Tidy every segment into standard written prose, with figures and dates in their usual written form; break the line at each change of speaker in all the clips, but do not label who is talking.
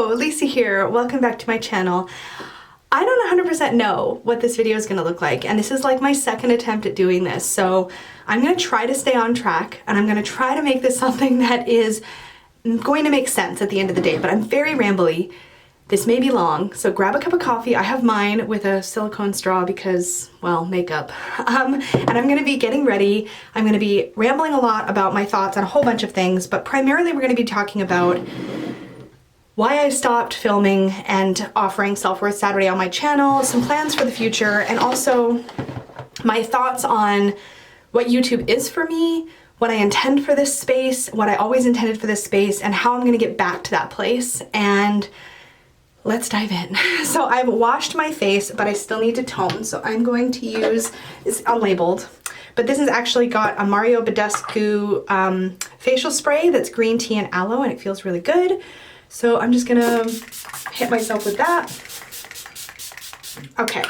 Hello, Lisa here. Welcome back to my channel. I don't 100% know what this video is going to look like, and this is like my second attempt at doing this, so I'm going to try to stay on track, and I'm going to try to make this something that is going to make sense at the end of the day, but I'm very rambly. This may be long, so grab a cup of coffee. I have mine with a silicone straw because, well, makeup. And I'm going to be getting ready. I'm going to be rambling a lot about my thoughts on a whole bunch of things, but primarily we're going to be talking about why I stopped filming and offering Self-Worth Saturday on my channel, some plans for the future, and also my thoughts on what YouTube is for me, what I intend for this space, what I always intended for this space, and how I'm going to get back to that place. And let's dive in. So I've washed my face, but I still need to tone, so I'm going to use, it's unlabeled, but this has actually got a Mario Badescu facial spray that's green tea and aloe, and it feels really good. So I'm just gonna hit myself with that. Okay,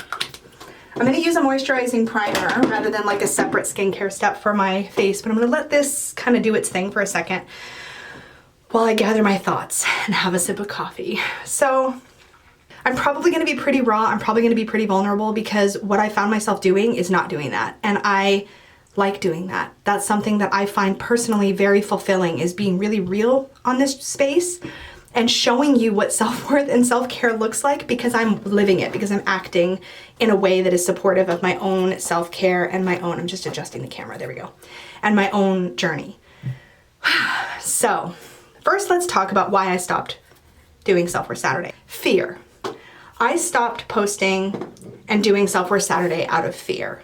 I'm gonna use a moisturizing primer rather than like a separate skincare step for my face, but I'm gonna let this kind of do its thing for a second while I gather my thoughts and have a sip of coffee. So I'm probably gonna be pretty raw, I'm probably gonna be pretty vulnerable because what I found myself doing is not doing that. And I like doing that. That's something that I find personally very fulfilling, is being really real on this space and showing you what self-worth and self-care looks like, because I'm living it, because I'm acting in a way that is supportive of my own self-care and my own, I'm just adjusting the camera, there we go, and my own journey. So first, let's talk about why I stopped doing Self-Worth Saturday. Fear. I stopped posting and doing Self-Worth Saturday out of fear.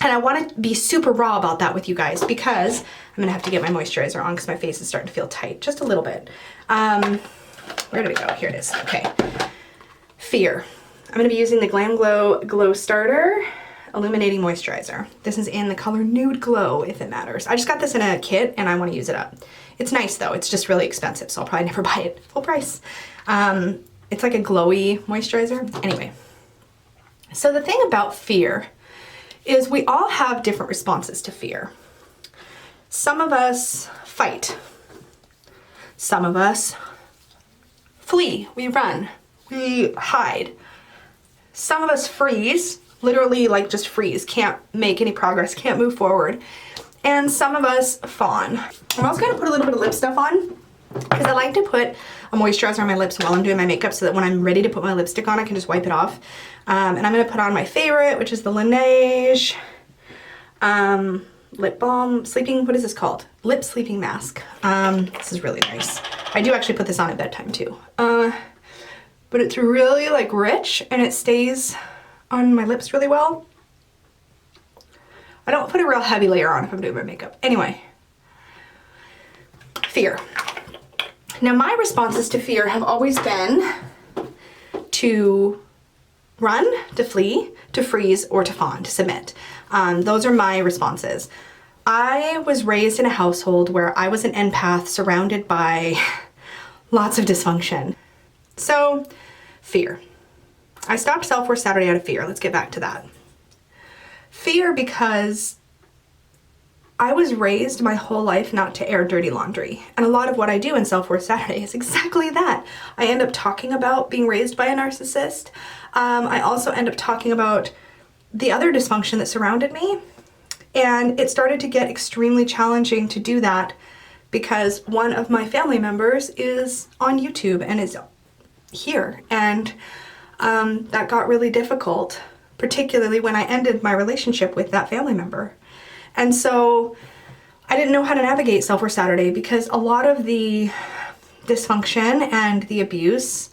And I want to be super raw about that with you guys because I'm going to have to get my moisturizer on because my face is starting to feel tight, just a little bit. Where did it go? Here it is. Okay. Fear. I'm going to be using the Glam Glow Glow Starter Illuminating Moisturizer. This is in the color Nude Glow, if it matters. I just got this in a kit and I want to use it up. It's nice though. It's just really expensive, so I'll probably never buy it full price. It's like a glowy moisturizer. Anyway. So the thing about fear is we all have different responses to fear. Some of us fight. Some of us flee, we run, we hide. Some of us freeze, literally like just freeze, can't make any progress, can't move forward. And some of us fawn. I'm also gonna put a little bit of lip stuff on because I like to put a moisturizer on my lips while I'm doing my makeup so that when I'm ready to put my lipstick on, I can just wipe it off. And I'm gonna put on my favorite, which is the Laneige lip balm, what is this called? Lip sleeping mask. This is really nice. I do actually put this on at bedtime too. But it's really like rich and it stays on my lips really well. I don't put a real heavy layer on if I'm doing my makeup. Anyway, fear. Now my responses to fear have always been to run, to flee, to freeze, or to fawn, to submit. Those are my responses. I was raised in a household where I was an empath surrounded by lots of dysfunction. So, fear. I stopped Self-Worth Saturday out of fear. Let's get back to that. Fear because I was raised my whole life not to air dirty laundry. And a lot of what I do in Self-Worth Saturday is exactly that. I end up talking about being raised by a narcissist. I also end up talking about the other dysfunction that surrounded me. And it started to get extremely challenging to do that because one of my family members is on YouTube and is here. And that got really difficult, particularly when I ended my relationship with that family member. And so I didn't know how to navigate Self-Worth Saturday because a lot of the dysfunction and the abuse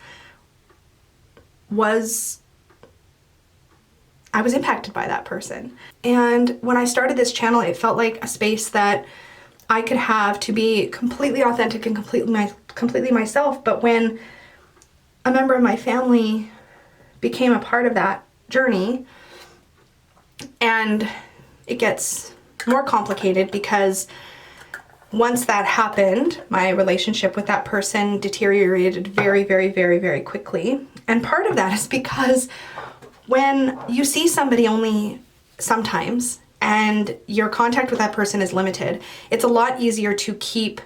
I was impacted by that person. And when I started this channel, it felt like a space that I could have to be completely authentic and completely myself. But when a member of my family became a part of that journey, and it gets more complicated because once that happened, my relationship with that person deteriorated very, very, very, very quickly. And part of that is because when you see somebody only sometimes and your contact with that person is limited, it's a lot easier to keep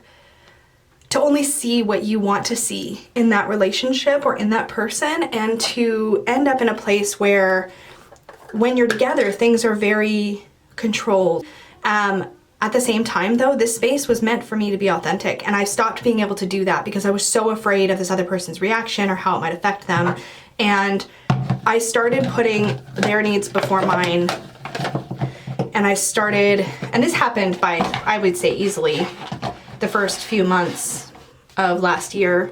to only see what you want to see in that relationship or in that person, and to end up in a place where when you're together, things are very controlled. At the same time though, this space was meant for me to be authentic, and I stopped being able to do that because I was so afraid of this other person's reaction or how it might affect them. And I started putting their needs before mine. And I started, and this happened by, I would say easily, the first few months of last year.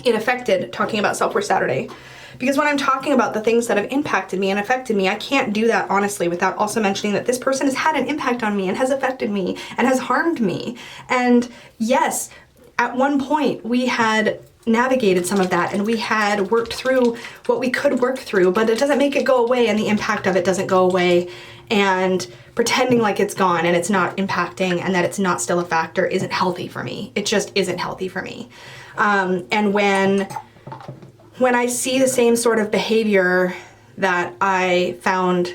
It affected talking about Self-Worth Saturday. Because when I'm talking about the things that have impacted me and affected me, I can't do that honestly without also mentioning that this person has had an impact on me and has affected me and has harmed me. And yes, at one point we had navigated some of that and we had worked through what we could work through, but it doesn't make it go away, and the impact of it doesn't go away. And pretending like it's gone and it's not impacting and that it's not still a factor isn't healthy for me. It just isn't healthy for me. And when I see the same sort of behavior that I found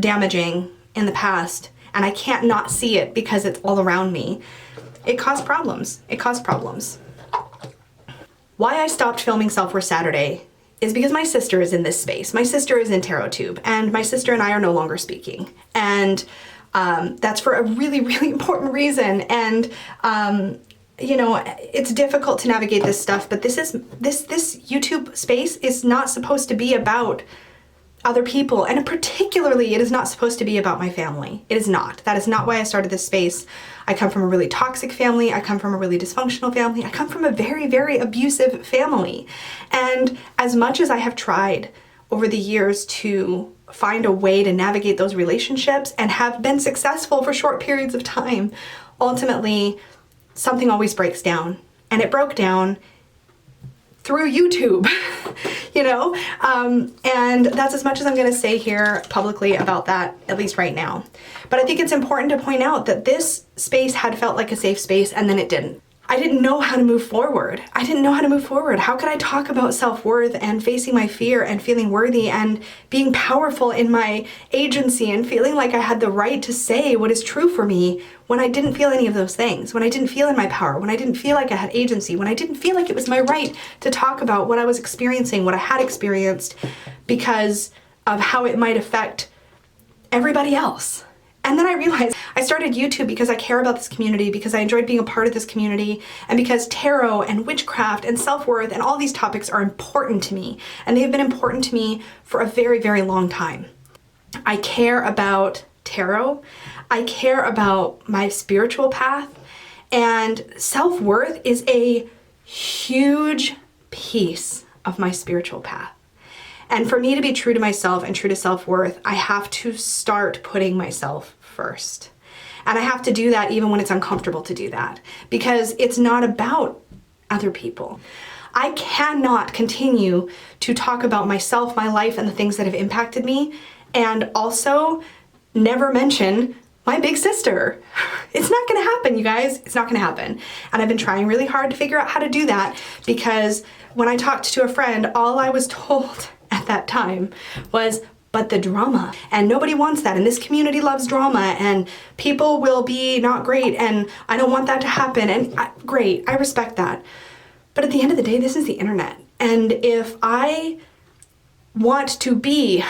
damaging in the past, and I can't not see it because it's all around me, it caused problems. It caused problems. Why I stopped filming Self-Worth Saturday is because my sister is in this space. My sister is in TarotTube, and my sister and I are no longer speaking. And that's for a really, really important reason. And you know, it's difficult to navigate this stuff, but this YouTube space is not supposed to be about other people, and particularly it is not supposed to be about my family. It is not. That is not why I started this space. I come from a really toxic family. I come from a really dysfunctional family. I come from a very, very abusive family. And as much as I have tried over the years to find a way to navigate those relationships and have been successful for short periods of time, ultimately something always breaks down. And it broke down through YouTube, you know? And that's as much as I'm gonna say here publicly about that, at least right now. But I think it's important to point out that this space had felt like a safe space, and then it didn't. I didn't know how to move forward. I didn't know how to move forward. How could I talk about self-worth and facing my fear and feeling worthy and being powerful in my agency and feeling like I had the right to say what is true for me when I didn't feel any of those things, when I didn't feel in my power, when I didn't feel like I had agency, when I didn't feel like it was my right to talk about what I was experiencing, what I had experienced, because of how it might affect everybody else. And then I realized I started YouTube because I care about this community, because I enjoyed being a part of this community, and because tarot and witchcraft and self-worth and all these topics are important to me. And they've been important to me for a very, very long time. I care about tarot. I care about my spiritual path. And self-worth is a huge piece of my spiritual path. And for me to be true to myself and true to self-worth, I have to start putting myself first. And I have to do that even when it's uncomfortable to do that, because it's not about other people. I cannot continue to talk about myself, my life, and the things that have impacted me, and also never mention my big sister. It's not gonna happen, you guys. It's not gonna happen. And I've been trying really hard to figure out how to do that, because when I talked to a friend, all I was told at that time was, but the drama, and nobody wants that, and this community loves drama, and people will be not great, and I don't want that to happen. And great, I respect that. But at the end of the day, this is the internet. And if I want to be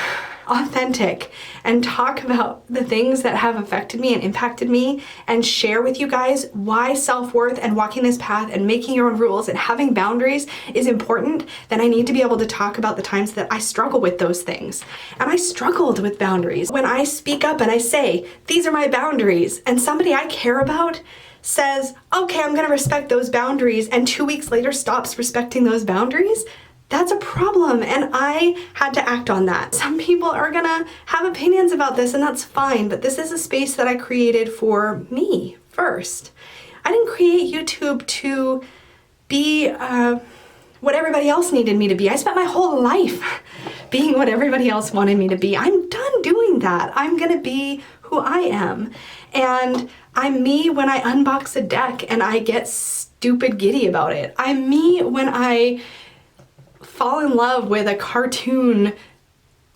authentic and talk about the things that have affected me and impacted me, and share with you guys why self-worth and walking this path and making your own rules and having boundaries is important, then I need to be able to talk about the times that I struggle with those things. And I struggled with boundaries. When I speak up and I say, these are my boundaries, and somebody I care about says, okay, I'm gonna respect those boundaries, and 2 weeks later stops respecting those boundaries, that's a problem, and I had to act on that. Some people are gonna have opinions about this, and that's fine, but this is a space that I created for me first. I didn't create YouTube to be what everybody else needed me to be. I spent my whole life being what everybody else wanted me to be. I'm done doing that. I'm gonna be who I am. And I'm me when I unbox a deck and I get stupid giddy about it. I'm me when I fall in love with a cartoon.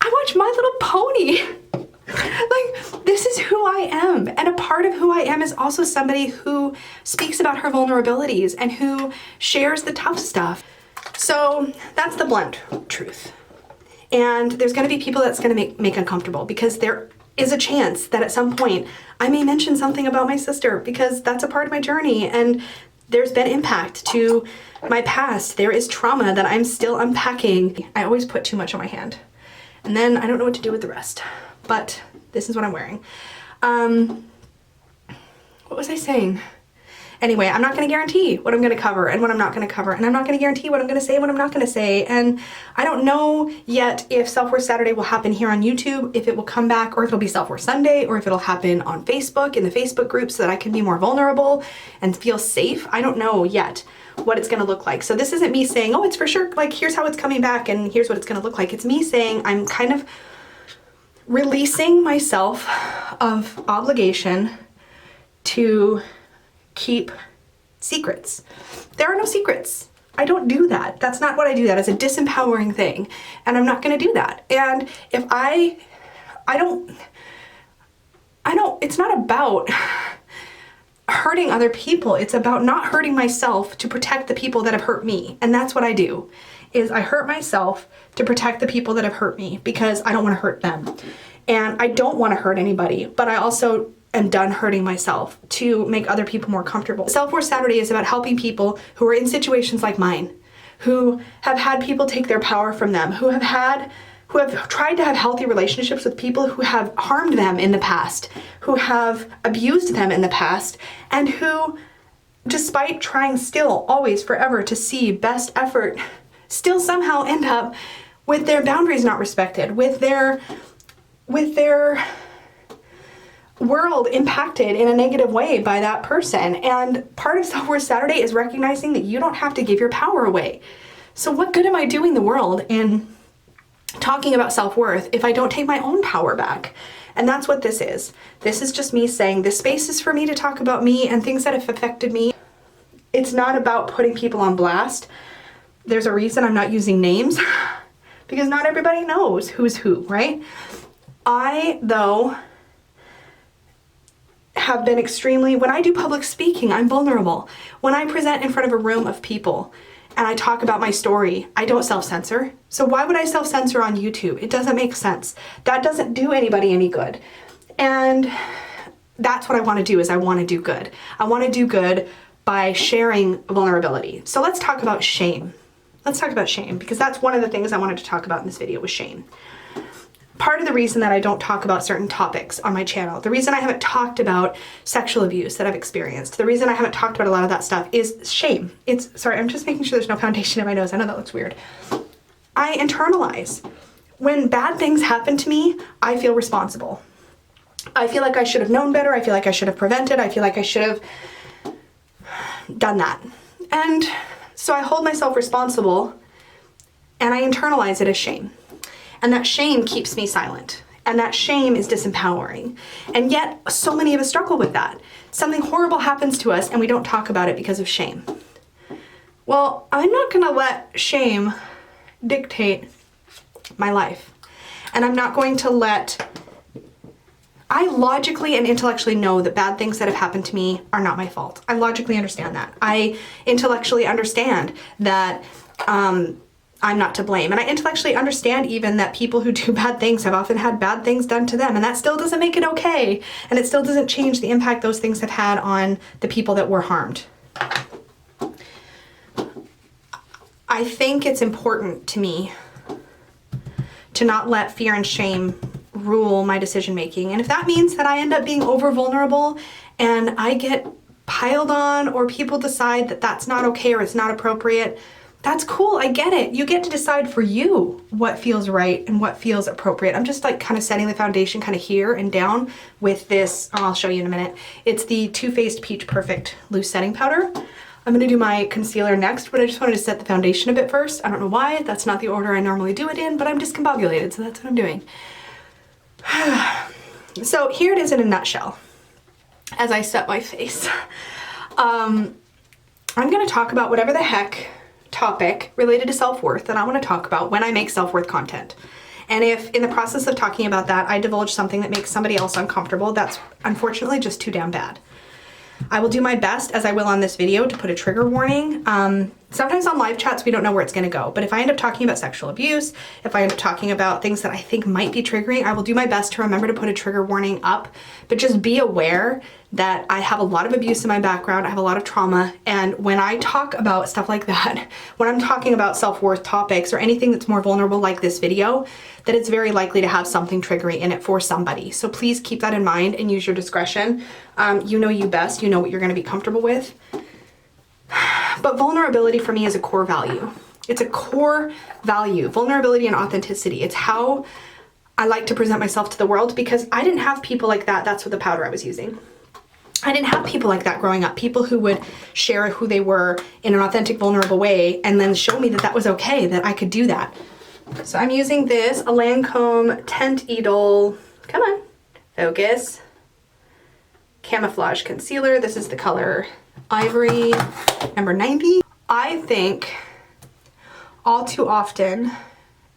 I watch My Little Pony. Like, this is who I am. And a part of who I am is also somebody who speaks about her vulnerabilities and who shares the tough stuff. So that's the blunt truth. And there's going to be people that's going to make uncomfortable, because there is a chance that at some point I may mention something about my sister, because that's a part of my journey, and there's been impact to my past. There is trauma that I'm still unpacking. I always put too much on my hand, and then I don't know what to do with the rest. But this is what I'm wearing. What was I saying? Anyway, I'm not going to guarantee what I'm going to cover and what I'm not going to cover, and I'm not going to guarantee what I'm going to say and what I'm not going to say, and I don't know yet if Self-Worth Saturday will happen here on YouTube, if it will come back, or if it'll be Self-Worth Sunday, or if it'll happen on Facebook, in the Facebook group, so that I can be more vulnerable and feel safe. I don't know yet what it's going to look like. So this isn't me saying, oh, it's for sure, like, here's how it's coming back and here's what it's going to look like. It's me saying I'm kind of releasing myself of obligation to keep secrets. There are no secrets. I don't do that. That's not what I do. That is a disempowering thing, and I'm not going to do that. And if I don't, it's not about hurting other people. It's about not hurting myself to protect the people that have hurt me. And that's what I do, is I hurt myself to protect the people that have hurt me, because I don't want to hurt them. And I don't want to hurt anybody, but I also am done hurting myself to make other people more comfortable. Self-Worth Saturday is about helping people who are in situations like mine, who have had people take their power from them, who have tried to have healthy relationships with people who have harmed them in the past, who have abused them in the past, and who, despite trying still, always, forever to see best effort, still somehow end up with their boundaries not respected, with their world impacted in a negative way by that person. And part of Self-Worth Saturday is recognizing that you don't have to give your power away. So what good am I doing the world in talking about self-worth if I don't take my own power back? And that's what this is. This is just me saying this space is for me to talk about me and things that have affected me. It's not about putting people on blast. There's a reason I'm not using names, because not everybody knows who's who, right? I, though, have been extremely, when I do public speaking, I'm vulnerable. When I present in front of a room of people and I talk about my story, I don't self-censor. So why would I self-censor on YouTube? It doesn't make sense. That doesn't do anybody any good. And that's what I want to do, is I want to do good. I want to do good by sharing vulnerability. So let's talk about shame. Let's talk about shame, because that's one of the things I wanted to talk about in this video, was shame. Part of the reason that I don't talk about certain topics on my channel, the reason I haven't talked about sexual abuse that I've experienced, the reason I haven't talked about a lot of that stuff is shame. Sorry, I'm just making sure there's no foundation in my nose. I know that looks weird. I internalize. When bad things happen to me, I feel responsible. I feel like I should have known better. I feel like I should have prevented. I feel like I should have done that. And so I hold myself responsible, and I internalize it as shame. And that shame keeps me silent. And that shame is disempowering. And yet, so many of us struggle with that. Something horrible happens to us and we don't talk about it because of shame. Well, I'm not gonna let shame dictate my life. And I'm not going to I logically and intellectually know that bad things that have happened to me are not my fault. I logically understand that. I intellectually understand that I'm not to blame. And I intellectually understand even that people who do bad things have often had bad things done to them, and that still doesn't make it okay. And it still doesn't change the impact those things have had on the people that were harmed. I think it's important to me to not let fear and shame rule my decision making. And if that means that I end up being over vulnerable and I get piled on, or people decide that that's not okay or it's not appropriate, that's cool. I get it. You get to decide for you what feels right and what feels appropriate. I'm just like kind of setting the foundation kind of here and down with this. I'll show you in a minute. It's the Too Faced Peach Perfect Loose Setting Powder. I'm gonna do my concealer next, but I just wanted to set the foundation a bit first. I don't know why. That's not the order I normally do it in, but I'm discombobulated, so that's what I'm doing. So here it is in a nutshell as I set my face. I'm gonna talk about whatever the heck topic related to self-worth that I want to talk about when I make self-worth content. And if in the process of talking about that, I divulge something that makes somebody else uncomfortable, that's unfortunately just too damn bad. I will do my best, as I will on this video, to put a trigger warning. Sometimes on live chats, we don't know where it's gonna go, but if I end up talking about sexual abuse, if I end up talking about things that I think might be triggering, I will do my best to remember to put a trigger warning up, but just be aware that I have a lot of abuse in my background, I have a lot of trauma, and when I talk about stuff like that, when I'm talking about self-worth topics or anything that's more vulnerable like this video, that it's very likely to have something triggering in it for somebody. So please keep that in mind and use your discretion. You know you best, you know what you're gonna be comfortable with. But vulnerability for me is a core value. It's a core value, vulnerability and authenticity. It's how I like to present myself to the world, because I didn't have people like that. That's what the powder I was using. I didn't have people like that growing up, people who would share who they were in an authentic, vulnerable way and then show me that that was okay, that I could do that. So I'm using this, a Lancome Tent Idol, come on, focus, camouflage concealer. This is the color Ivory, number 90. I think all too often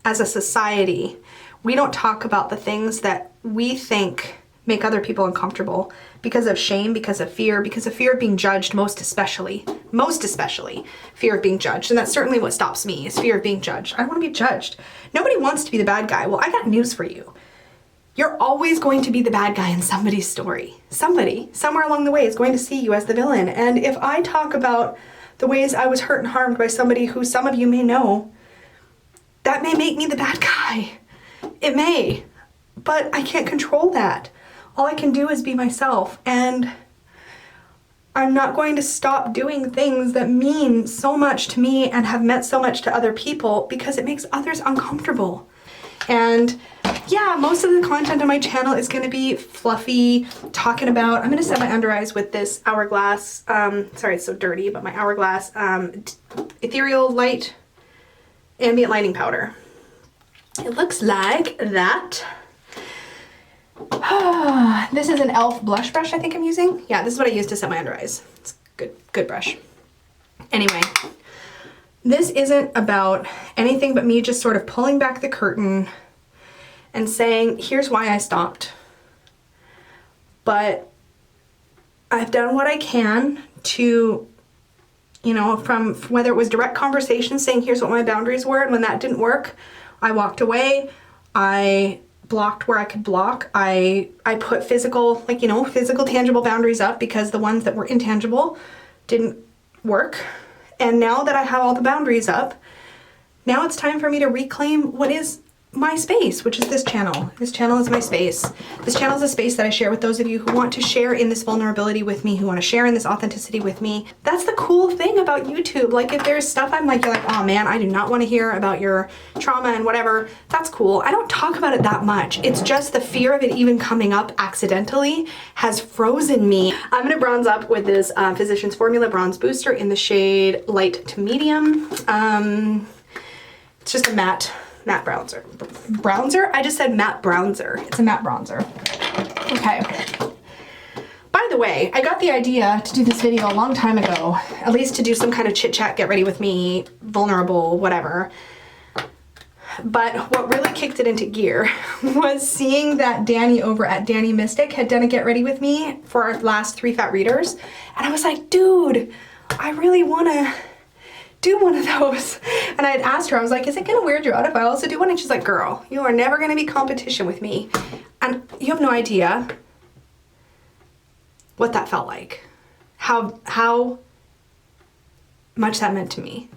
as a society, we don't talk about the things that we think make other people uncomfortable because of shame, because of fear of being judged, most especially fear of being judged. And that's certainly what stops me, is fear of being judged. I don't want to be judged. Nobody wants to be the bad guy. Well, I got news for you. You're always going to be the bad guy in somebody's story. Somebody, somewhere along the way, is going to see you as the villain. And if I talk about the ways I was hurt and harmed by somebody who some of you may know, that may make me the bad guy. It may, but I can't control that. All I can do is be myself, and I'm not going to stop doing things that mean so much to me and have meant so much to other people because it makes others uncomfortable. And yeah, most of the content on my channel is going to be fluffy, talking about, I'm going to set my under eyes with this Hourglass, sorry it's so dirty, but my Hourglass Ethereal Light Ambient Lighting Powder. It looks like that. This is an e.l.f. blush brush I think I'm using. Yeah, this is what I use to set my under eyes. It's good brush. Anyway, this isn't about anything but me just sort of pulling back the curtain and saying, here's why I stopped. But I've done what I can to, you know, from whether it was direct conversation saying, here's what my boundaries were, and when that didn't work, I walked away. I blocked where I could block. I put physical, like, you know, physical tangible boundaries up because the ones that were intangible didn't work. And now that I have all the boundaries up, now it's time for me to reclaim what is my space, which is this channel. This channel is my space. This channel is a space that I share with those of you who want to share in this vulnerability with me, who want to share in this authenticity with me. That's the cool thing about YouTube. Like, if there's stuff I'm like, you're like, oh man, I do not want to hear about your trauma and whatever, that's cool. I don't talk about it that much. It's just the fear of it even coming up accidentally has frozen me. I'm gonna bronze up with this Physicians Formula Bronze Booster in the shade light to medium. It's just a matte bronzer. Bronzer? I just said matte bronzer. It's a matte bronzer. Okay. By the way, I got the idea to do this video a long time ago, at least to do some kind of chit chat, get ready with me, vulnerable, whatever. But what really kicked it into gear was seeing that Danny over at Danny Mystic had done a get ready with me for our last 3 Fat Readers. And I was like, dude, I really wanna do one of those. And I had asked her, I was like, is it gonna weird you out if I also do one? And she's like, girl, you are never gonna be competition with me. And you have no idea what that felt like. How much that meant to me.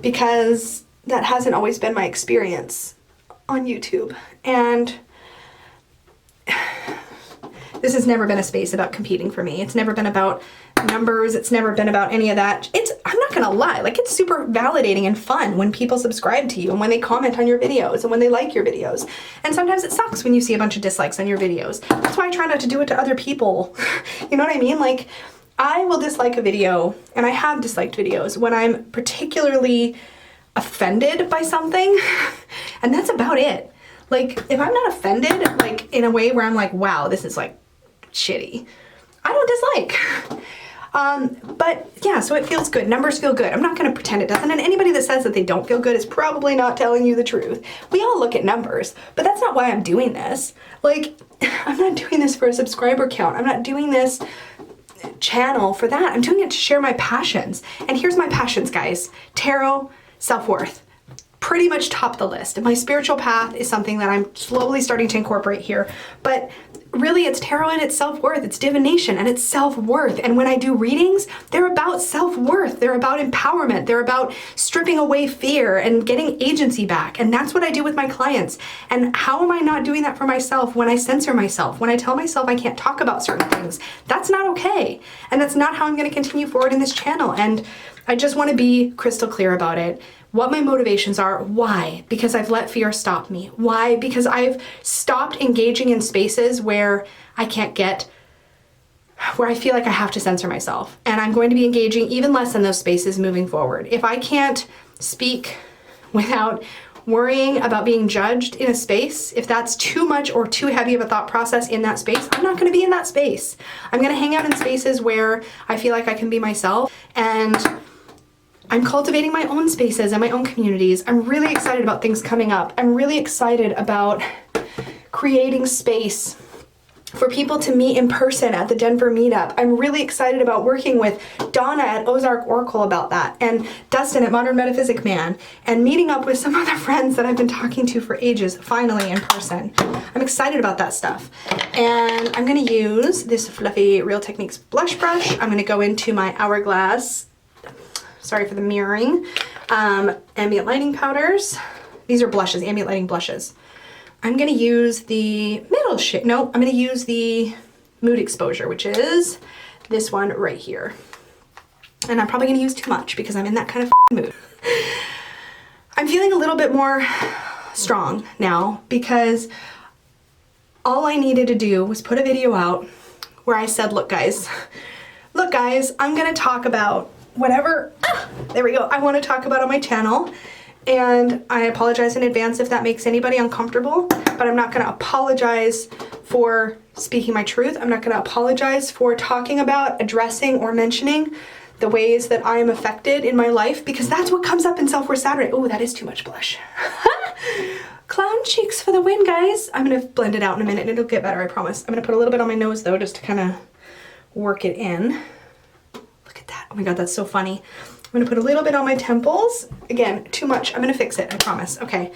Because that hasn't always been my experience on YouTube. And this has never been a space about competing for me. It's never been about numbers. It's never been about any of that. I'm not gonna lie, like, it's super validating and fun when people subscribe to you and when they comment on your videos and when they like your videos. And sometimes it sucks when you see a bunch of dislikes on your videos. That's why I try not to do it to other people. You know what I mean? Like, I will dislike a video, and I have disliked videos when I'm particularly offended by something, and that's about it. Like, if I'm not offended, like, in a way where I'm like, wow, this is like shitty, I don't dislike. But yeah, so it feels good. Numbers feel good. I'm not gonna pretend it doesn't. And anybody that says that they don't feel good is probably not telling you the truth. We all look at numbers, but that's not why I'm doing this. Like, I'm not doing this for a subscriber count. I'm not doing this channel for that. I'm doing it to share my passions. And here's my passions, guys. Tarot, self-worth. Pretty much top the list. My spiritual path is something that I'm slowly starting to incorporate here, but really it's tarot and it's self-worth, it's divination and it's self-worth. And when I do readings, they're about self-worth, they're about empowerment, they're about stripping away fear and getting agency back. And that's what I do with my clients. And how am I not doing that for myself when I censor myself, when I tell myself I can't talk about certain things? That's not okay. And that's not how I'm going to continue forward in this channel. And I just want to be crystal clear about it. What my motivations are. Why? Because I've let fear stop me. Why? Because I've stopped engaging in spaces where I can't get, where I feel like I have to censor myself. And I'm going to be engaging even less in those spaces moving forward. If I can't speak without worrying about being judged in a space, if that's too much or too heavy of a thought process in that space, I'm not going to be in that space. I'm going to hang out in spaces where I feel like I can be myself, and I'm cultivating my own spaces and my own communities. I'm really excited about things coming up. I'm really excited about creating space for people to meet in person at the Denver meetup. I'm really excited about working with Donna at Ozark Oracle about that, and Dustin at Modern Metaphysic Man, and meeting up with some other friends that I've been talking to for ages, finally in person. I'm excited about that stuff. And I'm gonna use this fluffy Real Techniques blush brush. I'm gonna go into my Hourglass, sorry for the mirroring, ambient lighting powders. These are blushes, ambient lighting blushes. I'm gonna use the middle shade. No, I'm gonna use the Mood Exposure, which is this one right here. And I'm probably gonna use too much because I'm in that kind of mood. I'm feeling a little bit more strong now because all I needed to do was put a video out where I said, look guys, I'm gonna talk about whatever, there we go, I wanna talk about on my channel. And I apologize in advance if that makes anybody uncomfortable, but I'm not gonna apologize for speaking my truth. I'm not gonna apologize for talking about, addressing, or mentioning the ways that I am affected in my life, because that's what comes up in Self-Worth Saturday. Oh, that is too much blush. Clown cheeks for the win, guys. I'm gonna blend it out in a minute and it'll get better, I promise. I'm gonna put a little bit on my nose though, just to kind of work it in. Look at that, oh my God, that's so funny. I'm gonna put a little bit on my temples. Again, too much. I'm gonna fix it, I promise. Okay.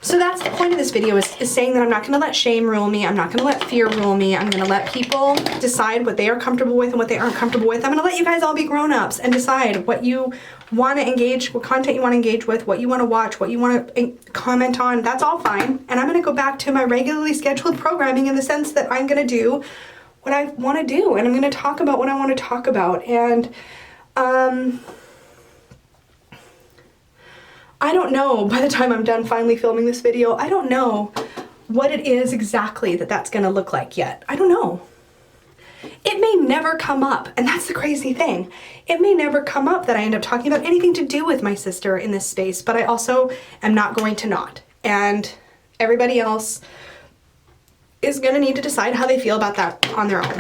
So that's the point of this video, is saying that I'm not gonna let shame rule me. I'm not gonna let fear rule me. I'm gonna let people decide what they are comfortable with and what they aren't comfortable with. I'm gonna let you guys all be grown-ups and decide what you wanna engage, what content you wanna engage with, what you wanna watch, what you wanna comment on. That's all fine. And I'm gonna go back to my regularly scheduled programming in the sense that I'm gonna do what I wanna do, and I'm gonna talk about what I wanna talk about. And I don't know, by the time I'm done finally filming this video, I don't know what it is exactly that that's gonna look like yet. I don't know. It may never come up, and that's the crazy thing. It may never come up that I end up talking about anything to do with my sister in this space, but I also am not going to not. And everybody else is gonna need to decide how they feel about that on their own.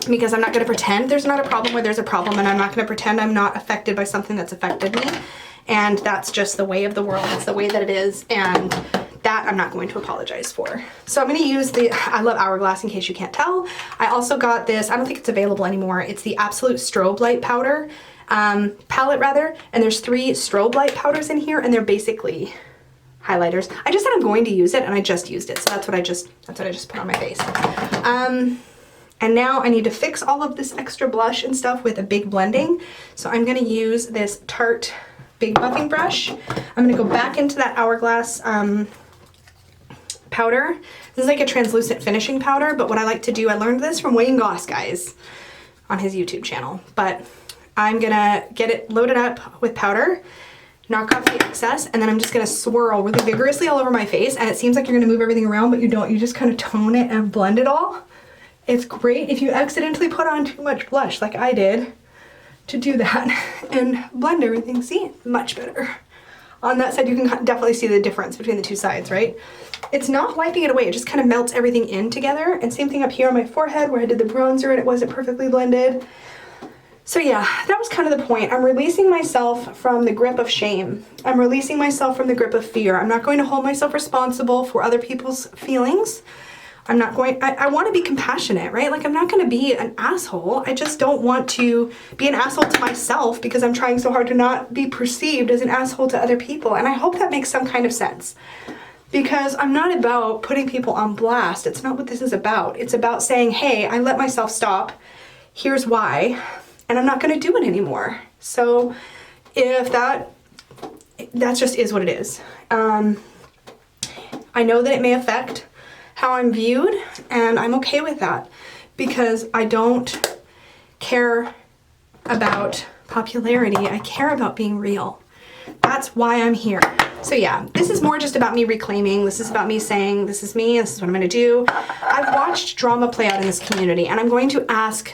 Because I'm not gonna pretend there's not a problem where there's a problem, and I'm not gonna pretend I'm not affected by something that's affected me. And that's just the way of the world. It's the way that it is, and that I'm not going to apologize for. So I'm gonna use the, I love Hourglass in case you can't tell. I also got this, I don't think it's available anymore. It's the Absolute Strobe Light Powder, palette rather, and there's 3 strobe light powders in here, and they're basically highlighters. I just said I'm going to use it, and I just used it, so that's what I just put on my face. And now I need to fix all of this extra blush and stuff with a big blending. So I'm gonna use this Tarte big buffing brush. I'm gonna go back into that Hourglass powder. This is like a translucent finishing powder, but what I like to do, I learned this from Wayne Goss, guys, on his YouTube channel. But I'm gonna get it loaded up with powder, knock off the excess, and then I'm just gonna swirl really vigorously all over my face. And it seems like you're gonna move everything around, but you don't. You just kind of tone it and blend it all. It's great if you accidentally put on too much blush like I did, to do that and blend everything. See, much better. on that side, you can definitely see the difference between the two sides, right? It's not wiping it away, it just kind of melts everything in together. And same thing up here on my forehead where I did the bronzer and it wasn't perfectly blended. So yeah, that was kind of the point. I'm releasing myself from the grip of shame. I'm releasing myself from the grip of fear. I'm not going to hold myself responsible for other people's feelings. I want to be compassionate, right? Like, I'm not going to be an asshole. I just don't want to be an asshole to myself because I'm trying so hard to not be perceived as an asshole to other people. And I hope that makes some kind of sense, because I'm not about putting people on blast. It's not what this is about. It's about saying, hey, I let myself stop. Here's why. And I'm not going to do it anymore. So if that just is what it is. I know that it may affect how I'm viewed, and I'm okay with that because I don't care about popularity. I care about being real. That's why I'm here. So yeah, this is more just about me reclaiming. This is about me saying, this is me, this is what I'm gonna do. I've watched drama play out in this community, and I'm going to ask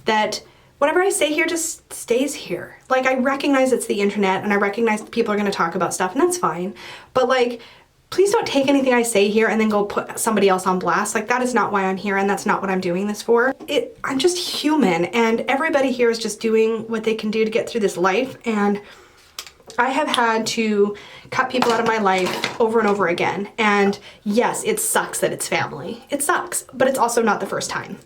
that whatever I say here just stays here. Like, I recognize it's the internet, and I recognize that people are gonna talk about stuff, and that's fine. But like, please don't take anything I say here and then go put somebody else on blast. Like, that is not why I'm here, and that's not what I'm doing this for. I'm just human, and everybody here is just doing what they can do to get through this life, and I have had to cut people out of my life over and over again. And yes, it sucks that it's family. It sucks, but it's also not the first time.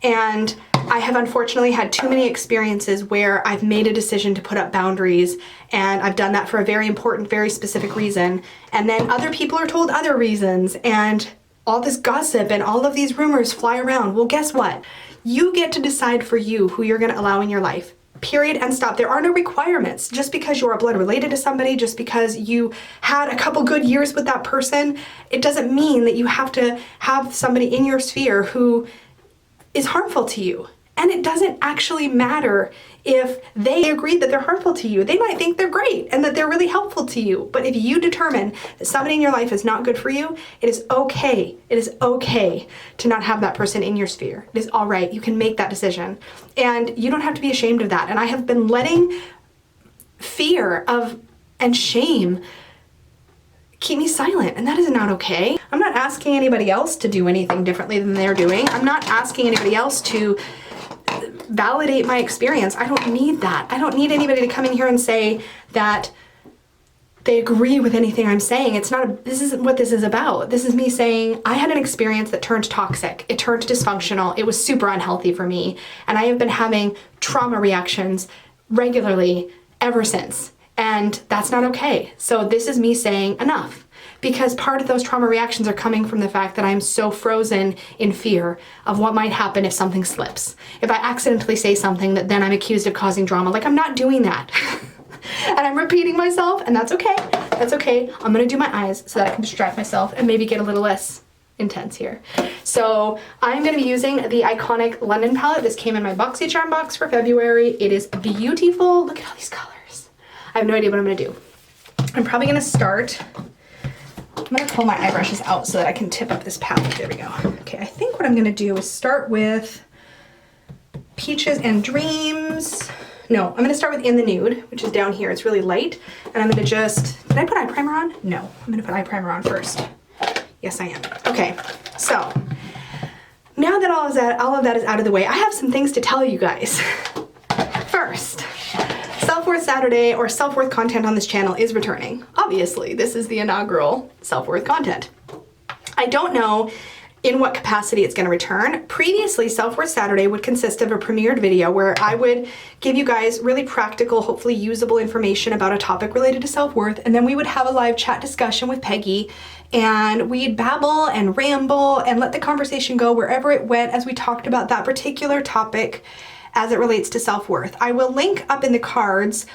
And I have unfortunately had too many experiences where I've made a decision to put up boundaries, and I've done that for a very important, very specific reason. And then other people are told other reasons, and all this gossip and all of these rumors fly around. Well, guess what? You get to decide for you who you're gonna allow in your life. Period and stop. There are no requirements. Just because you are blood related to somebody, just because you had a couple good years with that person, it doesn't mean that you have to have somebody in your sphere who is harmful to you. And it doesn't actually matter if they agree that they're harmful to you. They might think they're great and that they're really helpful to you. But if you determine that somebody in your life is not good for you, it is okay. It is okay to not have that person in your sphere. It is all right. You can make that decision. And you don't have to be ashamed of that. And I have been letting fear and shame keep me silent, and that is not okay. I'm not asking anybody else to do anything differently than they're doing. I'm not asking anybody else to validate my experience. I don't need that. I don't need anybody to come in here and say that they agree with anything I'm saying. This isn't what this is about. This is me saying, I had an experience that turned toxic. It turned dysfunctional. It was super unhealthy for me. And I have been having trauma reactions regularly ever since. And that's not okay. So this is me saying enough, because part of those trauma reactions are coming from the fact that I'm so frozen in fear of what might happen if something slips. If I accidentally say something that then I'm accused of causing drama. Like, I'm not doing that. And I'm repeating myself, and that's okay. That's okay. I'm gonna do my eyes so that I can distract myself and maybe get a little less intense here. So I'm gonna be using the iconic London palette. This came in my BoxyCharm box for February. It is beautiful. Look at all these colors. I have no idea what I'm gonna do. I'm probably gonna start, I'm gonna pull my eye brushes out so that I can tip up this palette. There we go. Okay, I think what I'm gonna do is start with Peaches and Dreams. No, I'm gonna start with In the Nude, which is down here. It's really light. And I'm gonna did I put eye primer on? No, I'm gonna put eye primer on first. Yes, I am. Okay, so now that all of that is out of the way, I have some things to tell you guys. First, Self-Worth Saturday, or self-worth content on this channel, is returning. Obviously, this is the inaugural self-worth content. I don't know in what capacity it's going to return. Previously, Self-Worth Saturday would consist of a premiered video where I would give you guys really practical, hopefully usable information about a topic related to self-worth, and then we would have a live chat discussion with Peggy, and we'd babble and ramble and let the conversation go wherever it went as we talked about that particular topic as it relates to self-worth. I will link up in the cards,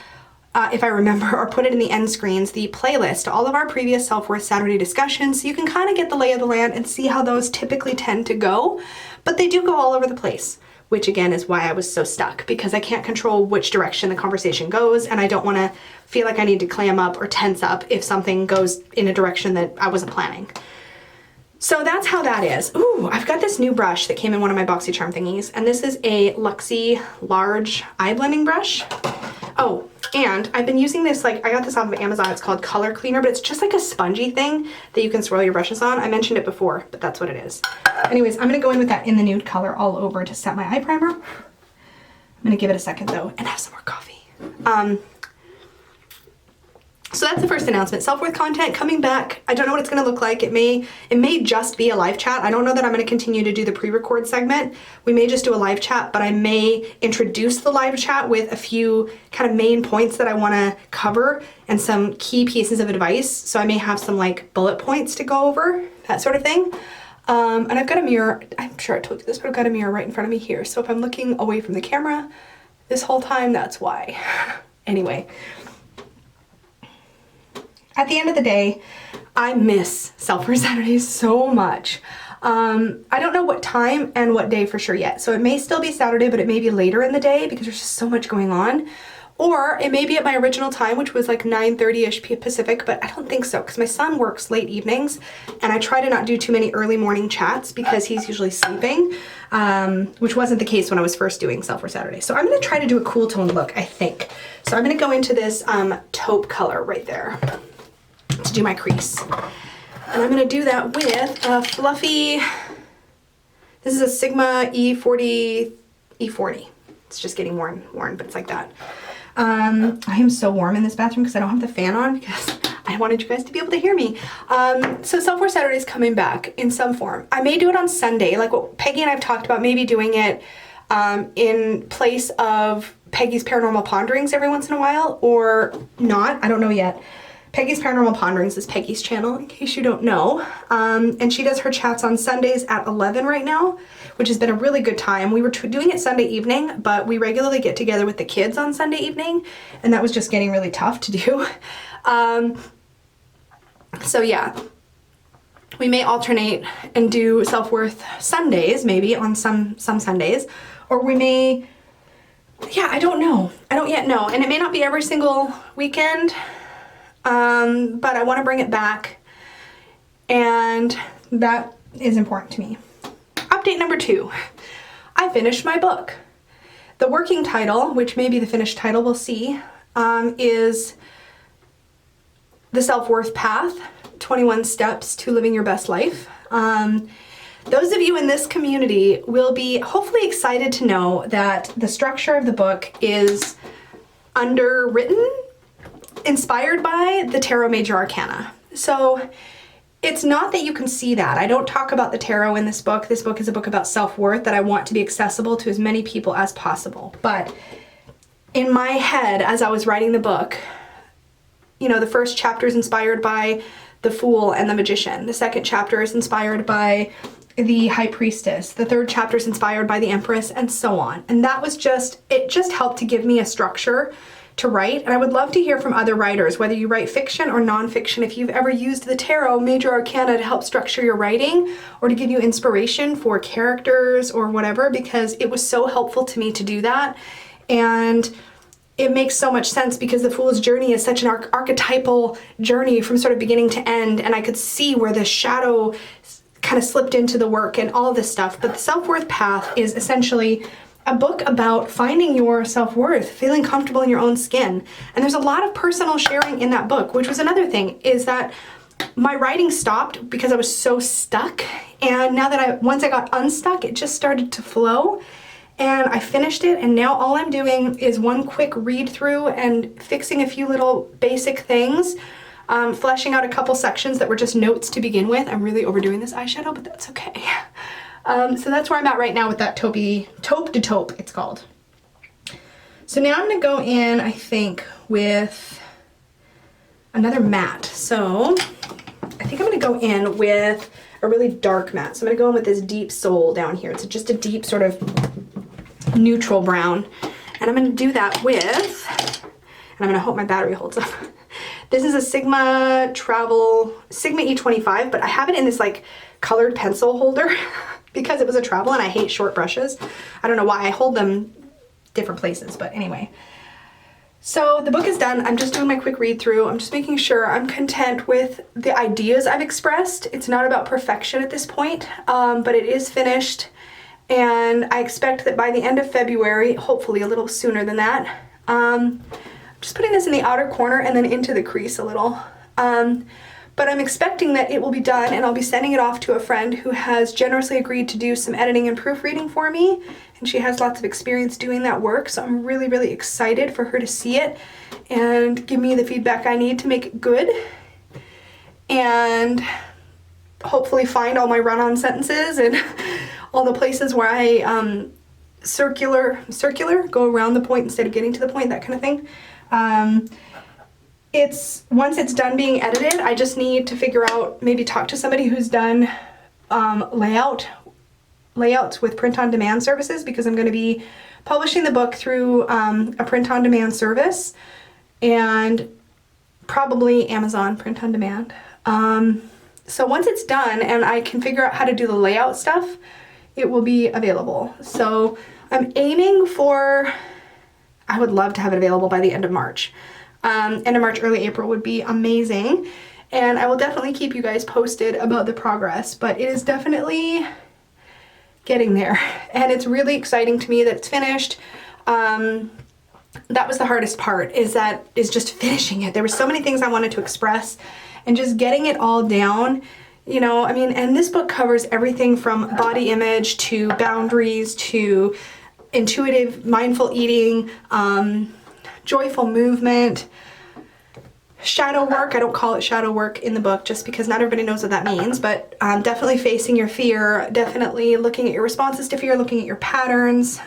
if I remember, or put it in the end screens, the playlist to all of our previous Self-Worth Saturday discussions, so you can kind of get the lay of the land and see how those typically tend to go. But they do go all over the place, which again is why I was so stuck, because I can't control which direction the conversation goes, and I don't want to feel like I need to clam up or tense up if something goes in a direction that I wasn't planning. So that's how that is. Ooh, I've got this new brush that came in one of my BoxyCharm thingies, and this is a Luxie large eye blending brush. Oh, And I've been using this, like, I got this off of Amazon. It's called Color Cleaner, but it's just like a spongy thing that you can swirl your brushes on. I mentioned it before, but that's what it is. Anyways, I'm gonna go in with that in the nude color all over to set my eye primer. I'm gonna give it a second though and have some more coffee. So that's the first announcement. Self-worth content coming back. I don't know what it's gonna look like. It may just be a live chat. I don't know that I'm gonna continue to do the pre-record segment. We may just do a live chat, but I may introduce the live chat with a few kind of main points that I wanna cover and some key pieces of advice. So I may have some like bullet points to go over, that sort of thing. And I've got a mirror, I'm sure I told you this, but I've got a mirror right in front of me here. So if I'm looking away from the camera this whole time, that's why. Anyway. At the end of the day, I miss Self-Worth Saturdays so much. I don't know what time and what day for sure yet. So it may still be Saturday, but it may be later in the day because there's just so much going on. Or it may be at my original time, which was like 9:30-ish Pacific, but I don't think so because my son works late evenings and I try to not do too many early morning chats because he's usually sleeping, which wasn't the case when I was first doing Self-Worth Saturday. So I'm gonna try to do a cool tone look, I think. So I'm gonna go into this taupe color right there to do my crease. And I'm gonna do that with a fluffy, this is a Sigma E40. It's just getting worn, but it's like that. I am so warm in this bathroom because I don't have the fan on because I wanted you guys to be able to hear me. So Self-Worth Saturday is coming back in some form. I may do it on Sunday, like what Peggy and I've talked about, maybe doing it in place of Peggy's Paranormal Ponderings every once in a while, or not, I don't know yet. Peggy's Paranormal Ponderings is Peggy's channel, in case you don't know. And she does her chats on Sundays at 11 right now, which has been a really good time. We were doing it Sunday evening, but we regularly get together with the kids on Sunday evening, and that was just getting really tough to do. So yeah, we may alternate and do Self-Worth Sundays, maybe on some Sundays, or we may, yeah, I don't know. I don't yet know. And it may not be every single weekend, but I want to bring it back, and that is important to me. Update number 2. I finished my book. The working title, which may be the finished title, we'll see, is The Self-Worth Path, 21 Steps to Living Your Best Life. Those of you in this community will be hopefully excited to know that the structure of the book is underwritten, inspired by the Tarot Major Arcana. So it's not that you can see that. I don't talk about the tarot in this book. This book is a book about self-worth that I want to be accessible to as many people as possible. But in my head, as I was writing the book, you know, the first chapter is inspired by the Fool and the Magician. The second chapter is inspired by the High Priestess. The third chapter is inspired by the Empress, and so on. And that was just, it just helped to give me a structure to write. And I would love to hear from other writers, whether you write fiction or nonfiction, if you've ever used the Tarot Major Arcana to help structure your writing or to give you inspiration for characters or whatever, because it was so helpful to me to do that. And it makes so much sense because the Fool's journey is such an archetypal journey from sort of beginning to end, and I could see where the shadow kind of slipped into the work and all of this stuff. But the Self-Worth Path is essentially a book about finding your self-worth, feeling comfortable in your own skin. And there's a lot of personal sharing in that book, which was another thing, is that my writing stopped because I was so stuck. And now that once I got unstuck, it just started to flow. And I finished it, and now all I'm doing is one quick read through and fixing a few little basic things, fleshing out a couple sections that were just notes to begin with. I'm really overdoing this eyeshadow, but that's okay. So that's where I'm at right now with that Taupe de Taupe, it's called. So now I'm gonna go in, I think, with another matte. So I think I'm gonna go in with a really dark matte. So I'm gonna go in with this Deep Soul down here. It's just a deep sort of neutral brown. And I'm gonna do that with, and I'm gonna hope my battery holds up. This is a Sigma E25, but I have it in this like colored pencil holder because it was a travel and I hate short brushes. I don't know why, I hold them different places, but anyway. So the book is done. I'm just doing my quick read through. I'm just making sure I'm content with the ideas I've expressed. It's not about perfection at this point, but it is finished. And I expect that by the end of February, hopefully a little sooner than that, just putting this in the outer corner and then into the crease a little. But I'm expecting that it will be done, and I'll be sending it off to a friend who has generously agreed to do some editing and proofreading for me, and she has lots of experience doing that work, so I'm really, really excited for her to see it and give me the feedback I need to make it good, and hopefully find all my run-on sentences and all the places where I circular, go around the point instead of getting to the point, that kind of thing. Once it's done being edited, I just need to figure out, maybe talk to somebody who's done layouts with print-on-demand services, because I'm going to be publishing the book through a print-on-demand service, and probably Amazon print-on-demand. So once it's done and I can figure out how to do the layout stuff, it will be available. So I'm aiming for, I would love to have it available by the end of March. End of March, early April would be amazing. And I will definitely keep you guys posted about the progress, but it is definitely getting there. And it's really exciting to me that it's finished. That was the hardest part, is just finishing it. There were so many things I wanted to express, and just getting it all down, you know, I mean, and this book covers everything from body image to boundaries to intuitive mindful eating, joyful movement, shadow work. I don't call it shadow work in the book just because not everybody knows what that means, but definitely facing your fear, definitely looking at your responses to fear, looking at your patterns,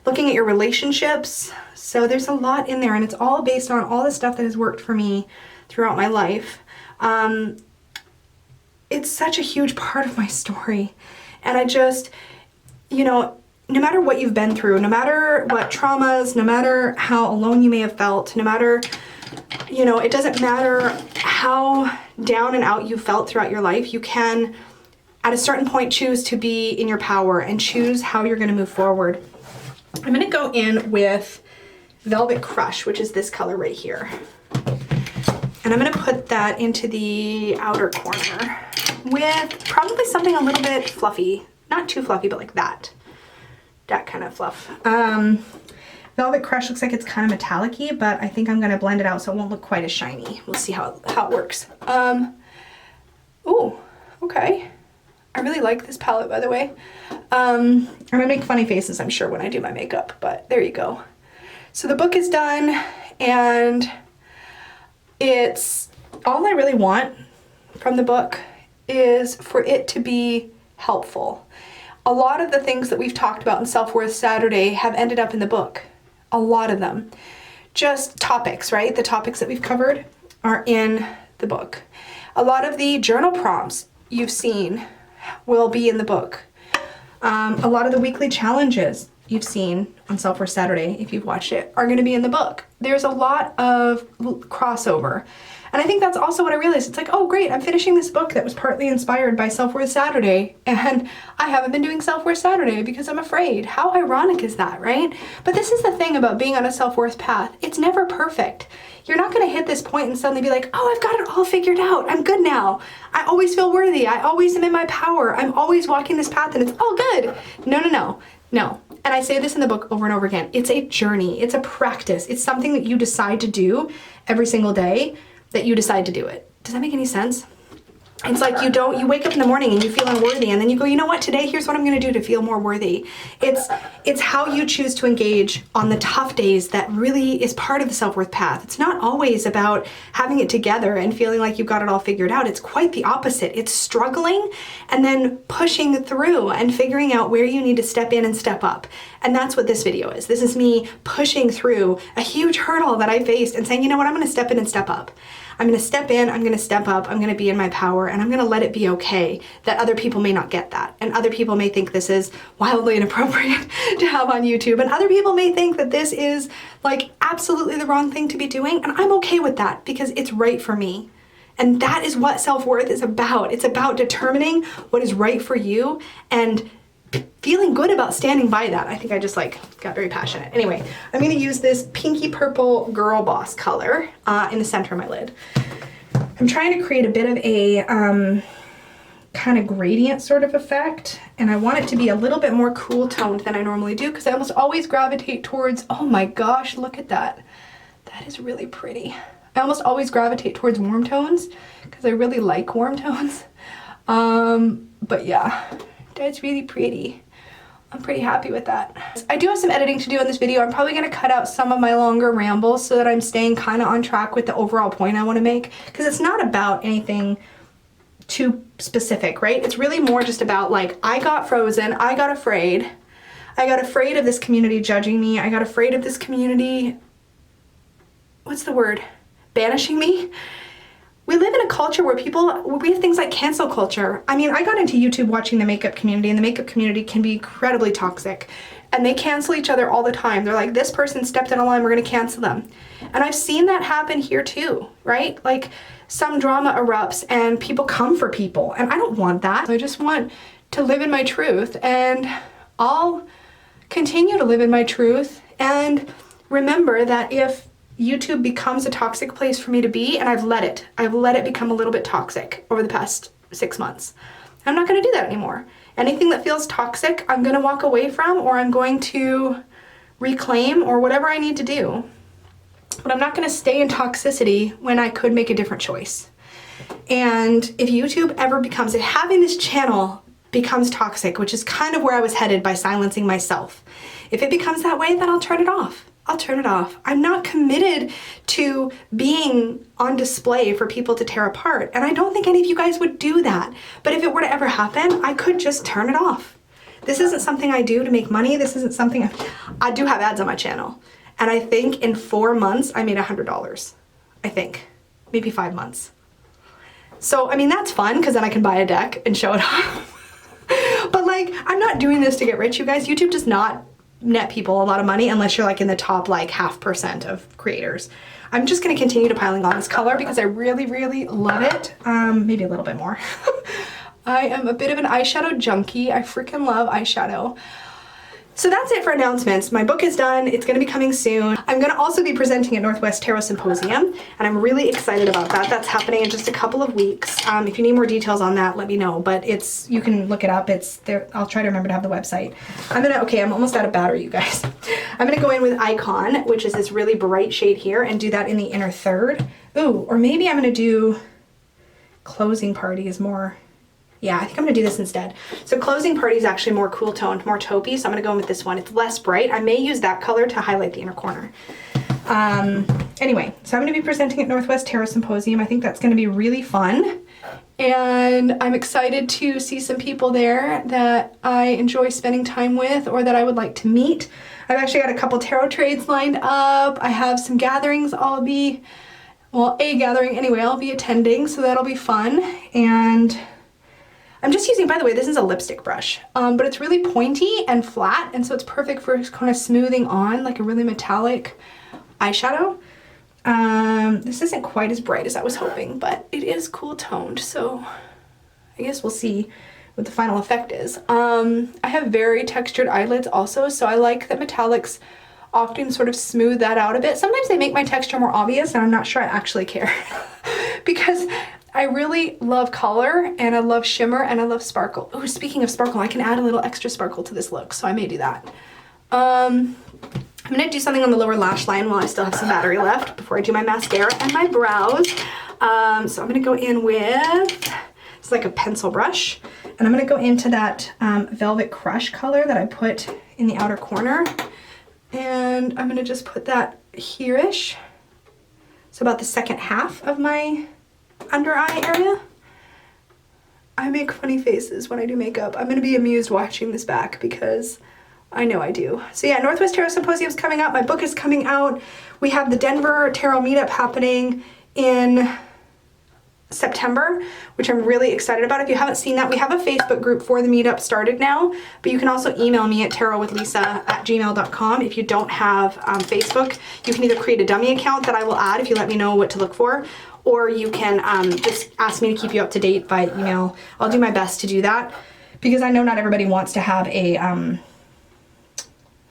looking at your relationships. So there's a lot in there, and it's all based on all the stuff that has worked for me throughout my life. It's such a huge part of my story, and I just, you know, no matter what you've been through, no matter what traumas, no matter how alone you may have felt, no matter, you know, it doesn't matter how down and out you felt throughout your life, you can, at a certain point, choose to be in your power and choose how you're going to move forward. I'm going to go in with Velvet Crush, which is this color right here. And I'm going to put that into the outer corner with probably something a little bit fluffy. Not too fluffy, but like that. That kind of fluff. Velvet Crush looks like it's kind of metallic-y, but I think I'm going to blend it out so it won't look quite as shiny. We'll see how it works. Ooh, okay. I really like this palette, by the way. I'm going to make funny faces, I'm sure, when I do my makeup, but there you go. So the book is done, and it's all I really want from the book is for it to be helpful. A lot of the things that we've talked about in Self-Worth Saturday have ended up in the book. A lot of them. Just topics, right? The topics that we've covered are in the book. A lot of the journal prompts you've seen will be in the book. A lot of the weekly challenges you've seen on Self-Worth Saturday, if you've watched it, are going to be in the book. There's a lot of crossover. And I think that's also what I realized. It's like, oh great, I'm finishing this book that was partly inspired by Self-Worth Saturday, and I haven't been doing Self-Worth Saturday because I'm afraid. How ironic is that, right? But this is the thing about being on a self-worth path. It's never perfect. You're not going to hit this point and suddenly be like, oh, I've got it all figured out. I'm good now. I always feel worthy. I always am in my power. I'm always walking this path and it's all good. No. And I say this in the book over and over again. It's a journey. It's a practice. It's something that you decide to do every single day, that you decide to do it. Does that make any sense? It's like you wake up in the morning and you feel unworthy, and then you go, you know what, today here's what I'm gonna do to feel more worthy. It's how you choose to engage on the tough days that really is part of the self-worth path. It's not always about having it together and feeling like you've got it all figured out. It's quite the opposite. It's struggling and then pushing through and figuring out where you need to step in and step up. And that's what this video is. This is me pushing through a huge hurdle that I faced and saying, you know what, I'm gonna step in and step up. I'm going to step in, I'm going to step up, I'm going to be in my power, and I'm going to let it be okay that other people may not get that. And other people may think this is wildly inappropriate to have on YouTube. And other people may think that this is like absolutely the wrong thing to be doing. And I'm okay with that because it's right for me. And that is what self-worth is about. It's about determining what is right for you and feeling good about standing by that. I think I just got very passionate. Anyway, I'm going to use this pinky purple Girl Boss color in the center of my lid. I'm trying to create a bit of a kind of gradient sort of effect, and I want it to be a little bit more cool toned than I normally do because I almost always gravitate towards, oh my gosh, look at that. That is really pretty. I almost always gravitate towards warm tones because I really like warm tones. But yeah, that's really pretty. I'm pretty happy with that. I do have some editing to do in this video. I'm probably going to cut out some of my longer rambles so that I'm staying kind of on track with the overall point I want to make, because it's not about anything too specific, right? It's really more just about like, I got frozen, I got afraid of this community judging me, I got afraid of this community, what's the word, banishing me. We live in a culture where we have things like cancel culture. I mean, I got into YouTube watching the makeup community, and the makeup community can be incredibly toxic. And they cancel each other all the time. They're like, this person stepped in a line, we're gonna cancel them. And I've seen that happen here too, right? Like some drama erupts and people come for people, and I don't want that. I just want to live in my truth, and I'll continue to live in my truth and remember that if YouTube becomes a toxic place for me to be, and I've let it become a little bit toxic over the past 6 months. I'm not gonna do that anymore. Anything that feels toxic, I'm gonna walk away from, or I'm going to reclaim, or whatever I need to do. But I'm not gonna stay in toxicity when I could make a different choice. And if YouTube ever becomes, if having this channel becomes toxic, which is kind of where I was headed by silencing myself, if it becomes that way, then I'll turn it off. I'll turn it off. I'm not committed to being on display for people to tear apart. And I don't think any of you guys would do that. But if it were to ever happen, I could just turn it off. This isn't something I do to make money. This isn't something, I do have ads on my channel. And I think in 4 months, I made $100. I think, maybe 5 months. So, I mean, that's fun because then I can buy a deck and show it off. But like, I'm not doing this to get rich, you guys. YouTube does not net people a lot of money unless you're like in the top like 0.5% of creators. I'm just going to continue to piling on this color because I really, really love it. Maybe a little bit more. I am a bit of an eyeshadow junkie. I freaking love eyeshadow. So that's it for announcements. My book is done. It's going to be coming soon. I'm going to also be presenting at Northwest Tarot Symposium, and I'm really excited about that. That's happening in just a couple of weeks. If you need more details on that, let me know, but you can look it up. It's there. I'll try to remember to have the website. I'm almost out of battery, you guys. I'm going to go in with Icon, which is this really bright shade here, and do that in the inner third. Ooh, or maybe I'm going to do Closing Party is more... Yeah, I think I'm gonna do this instead. So Closing Party is actually more cool toned, more taupey, so I'm gonna go in with this one. It's less bright. I may use that color to highlight the inner corner. Anyway, so I'm gonna be presenting at Northwest Tarot Symposium. I think that's gonna be really fun. And I'm excited to see some people there that I enjoy spending time with or that I would like to meet. I've actually got a couple tarot trades lined up. I have some gatherings I'll be attending, so that'll be fun. And I'm just using, by the way, this is a lipstick brush, but it's really pointy and flat, and so it's perfect for kind of smoothing on like a really metallic eyeshadow. This isn't quite as bright as I was hoping, but it is cool toned, so I guess we'll see what the final effect is. I have very textured eyelids also, so I like that metallics often sort of smooth that out a bit. Sometimes they make my texture more obvious, and I'm not sure I actually care because I really love color, and I love shimmer, and I love sparkle. Oh, speaking of sparkle, I can add a little extra sparkle to this look, so I may do that. I'm gonna do something on the lower lash line while I still have some battery left before I do my mascara and my brows. So I'm gonna go in with, it's like a pencil brush, and I'm gonna go into that Velvet Crush color that I put in the outer corner, and I'm gonna just put that here-ish. So about the second half of my under eye area. I make funny faces when I do makeup. I'm gonna be amused watching this back because I know I do. So yeah, Northwest Tarot Symposium is coming up. My book is coming out. We have the Denver Tarot Meetup happening in September, which I'm really excited about. If you haven't seen that, we have a Facebook group for the meetup started now, but you can also email me at tarotwithlisa@gmail.com. If you don't have Facebook, you can either create a dummy account that I will add if you let me know what to look for, or you can just ask me to keep you up to date by email. I'll do my best to do that because I know not everybody wants to have a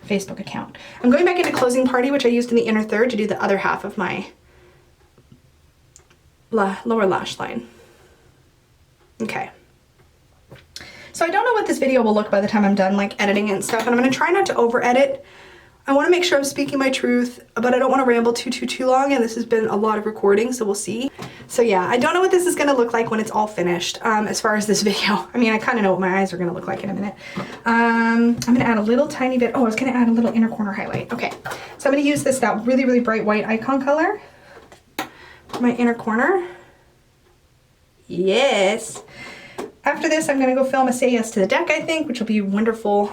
Facebook account. I'm going back into Closing Party, which I used in the inner third to do the other half of my lower lash line. Okay. So I don't know what this video will look by the time I'm done like editing it and stuff, and I'm gonna try not to over edit I want to make sure I'm speaking my truth, but I don't want to ramble too long, and this has been a lot of recording, so we'll see. So yeah, I don't know what this is going to look like when it's all finished, as far as this video. I mean, I kind of know what my eyes are going to look like in a minute. I'm going to add a little tiny bit. Oh, I was going to add a little inner corner highlight. Okay, so I'm going to use that really bright white icon color for my inner corner. Yes. After this, I'm going to go film a Say Yes to the Deck, I think, which will be wonderful.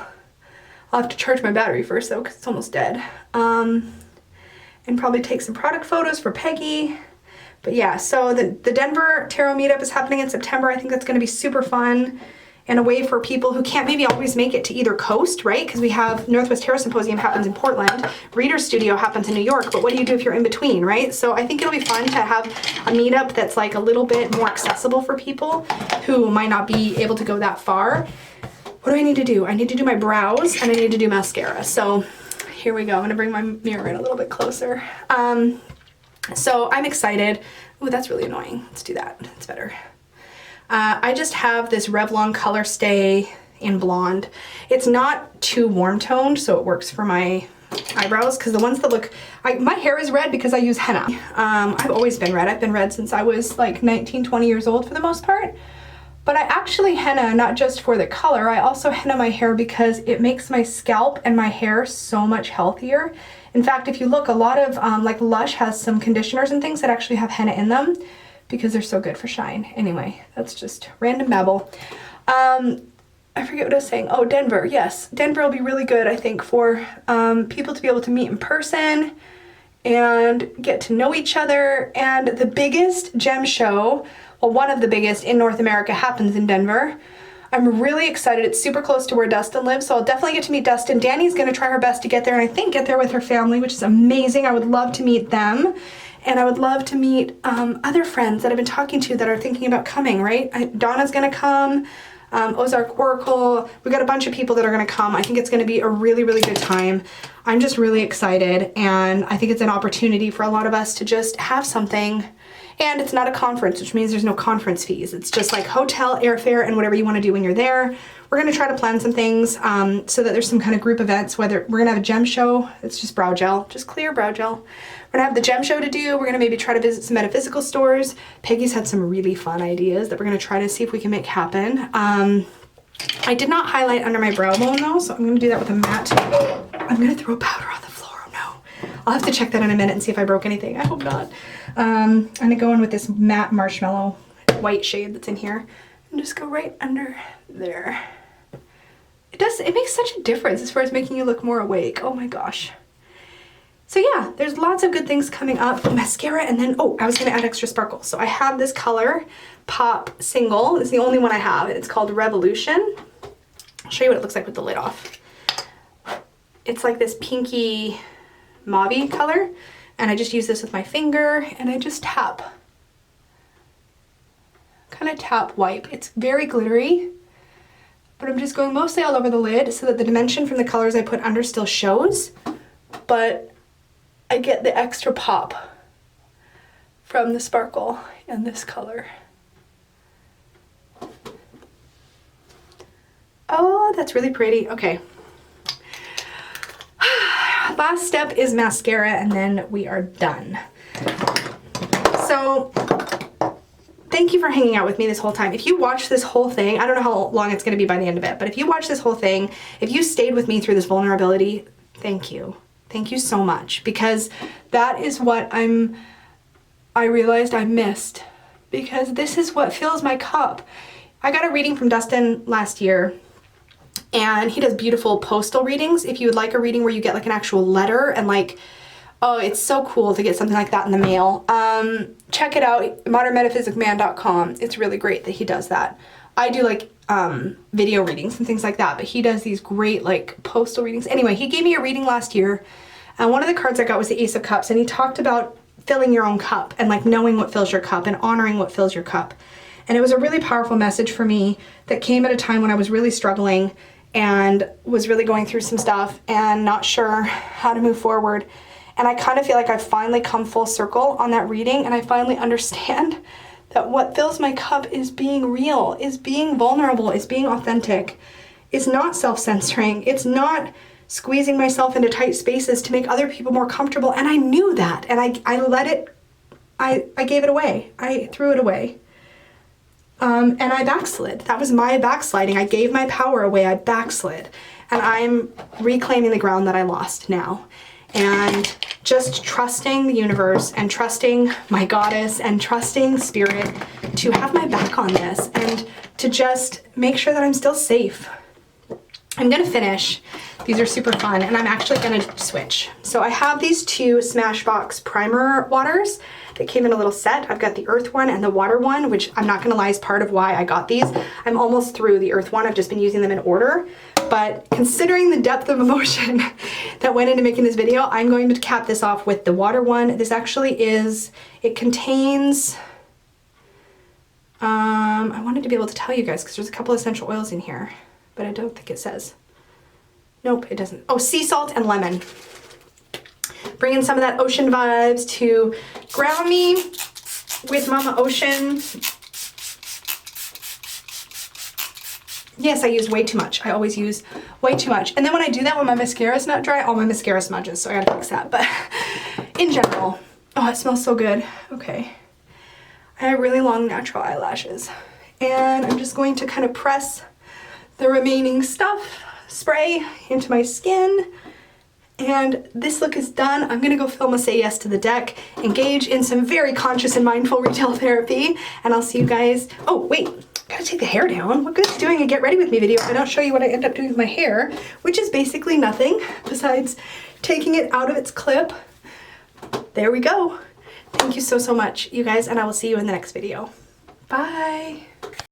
I'll have to charge my battery first though, because it's almost dead. And probably take some product photos for Peggy. But yeah, so the Denver Tarot Meetup is happening in September. I think that's going to be super fun and a way for people who can't maybe always make it to either coast, right? Because we have Northwest Tarot Symposium happens in Portland, Reader Studio happens in New York, but what do you do if you're in between, right? So I think it'll be fun to have a meetup that's like a little bit more accessible for people who might not be able to go that far. What do I need to do? I need to do my brows and I need to do mascara. So here we go. I'm gonna bring my mirror in a little bit closer. So I'm excited. Oh, that's really annoying. Let's do that. It's better. I just have this Revlon Color Stay in blonde. It's not too warm toned, so it works for my eyebrows, because the ones that look, my hair is red because I use henna. I've always been red. I've been red since I was like 19, 20 years old for the most part. But I actually henna not just for the color, I also henna my hair because it makes my scalp and my hair so much healthier. In fact, if you look, a lot of, like Lush has some conditioners and things that actually have henna in them because they're so good for shine. Anyway, that's just random babble. I forget what I was saying. Oh, Denver, yes. Denver will be really good, I think, for people to be able to meet in person and get to know each other. And the biggest gem show, well, one of the biggest in North America, happens in Denver. I'm really excited. It's super close to where Dustin lives, so I'll definitely get to meet Dustin. Danny's gonna try her best to get there, and I think get there with her family, which is amazing. I would love to meet them, and I would love to meet other friends that I've been talking to that are thinking about coming, right? Donna's gonna come, Ozark Oracle. We've got a bunch of people that are gonna come. I think it's gonna be a really good time. I'm just really excited, and I think it's an opportunity for a lot of us to just have something. And it's not a conference, which means there's no conference fees. It's just like hotel, airfare, and whatever you want to do when you're there. We're going to try to plan some things so that there's some kind of group events, whether we're going to have a gem show. It's just brow gel, just clear brow gel. We're going to have the gem show to do. We're going to maybe try to visit some metaphysical stores. Peggy's had some really fun ideas that we're going to try to see if we can make happen. I did not highlight under my brow bone though, so I'm going to do that with a matte. I'm going to throw powder on the floor. Oh no. I'll have to check that in a minute and see if I broke anything. I hope not. I'm gonna go in with this matte marshmallow white shade that's in here and just go right under there. It makes such a difference as far as making you look more awake. Oh my gosh. So yeah, there's lots of good things coming up. Mascara, and then, oh, I was gonna add extra sparkle. So I have this color Pop single. It's the only one I have, and it's called Revolution. I'll show you what it looks like with the lid off. It's like this pinky mauve-y color. And I just use this with my finger and I just tap. Kind of tap wipe. It's very glittery, but I'm just going mostly all over the lid so that the dimension from the colors I put under still shows, but I get the extra pop from the sparkle in this color. Oh, that's really pretty. Okay. Last step is mascara, and then we are done. So thank you for hanging out with me this whole time. If you watch this whole thing, I don't know how long it's going to be by the end of it, but if you watch this whole thing, if you stayed with me through this vulnerability, thank you. Thank you so much, because that is what I realized I missed, because this is what fills my cup. I got a reading from Dustin last year, and he does beautiful postal readings. If you would like a reading where you get like an actual letter and like, oh, it's so cool to get something like that in the mail. Check it out, modernmetaphysicman.com. It's really great that he does that. I do like video readings and things like that, but he does these great like postal readings. Anyway, he gave me a reading last year, and one of the cards I got was the Ace of Cups, and he talked about filling your own cup and like knowing what fills your cup and honoring what fills your cup. And it was a really powerful message for me that came at a time when I was really struggling and was really going through some stuff and not sure how to move forward. And I kind of feel like I've finally come full circle on that reading, and I finally understand that what fills my cup is being real, is being vulnerable, is being authentic. It's not self-censoring. It's not squeezing myself into tight spaces to make other people more comfortable. And I knew that, and I let it, I gave it away. I threw it away. And I backslid. That was my backsliding. I gave my power away. I backslid. And I'm reclaiming the ground that I lost now. And just trusting the universe and trusting my goddess and trusting spirit to have my back on this and to just make sure that I'm still safe. I'm gonna finish. These are super fun, and I'm actually gonna switch. So I have these two Smashbox primer waters that came in a little set. I've got the earth one and the water one, which I'm not gonna lie is part of why I got these. I'm almost through the earth one. I've just been using them in order. But considering the depth of emotion that went into making this video, I'm going to cap this off with the water one. This actually is, it contains, I wanted to be able to tell you guys because there's a couple essential oils in here, but I don't think it says. Nope, it doesn't. Oh, sea salt and lemon. Bringing some of that ocean vibes to ground me with Mama Ocean. Yes, I used way too much. I always use way too much. And then when I do that when my mascara is not dry, all my mascara smudges, so I gotta fix that. But in general, oh, it smells so good. Okay. I have really long natural eyelashes. And I'm just going to kind of press the remaining stuff, spray into my skin. And this look is done. I'm gonna go film a Say Yes to the Deck, engage in some very conscious and mindful retail therapy, and I'll see you guys. Oh, wait, gotta take the hair down. What good is doing a get ready with me video if I don't show you what I end up doing with my hair, which is basically nothing besides taking it out of its clip. There we go. Thank you so, so much, you guys, and I will see you in the next video. Bye.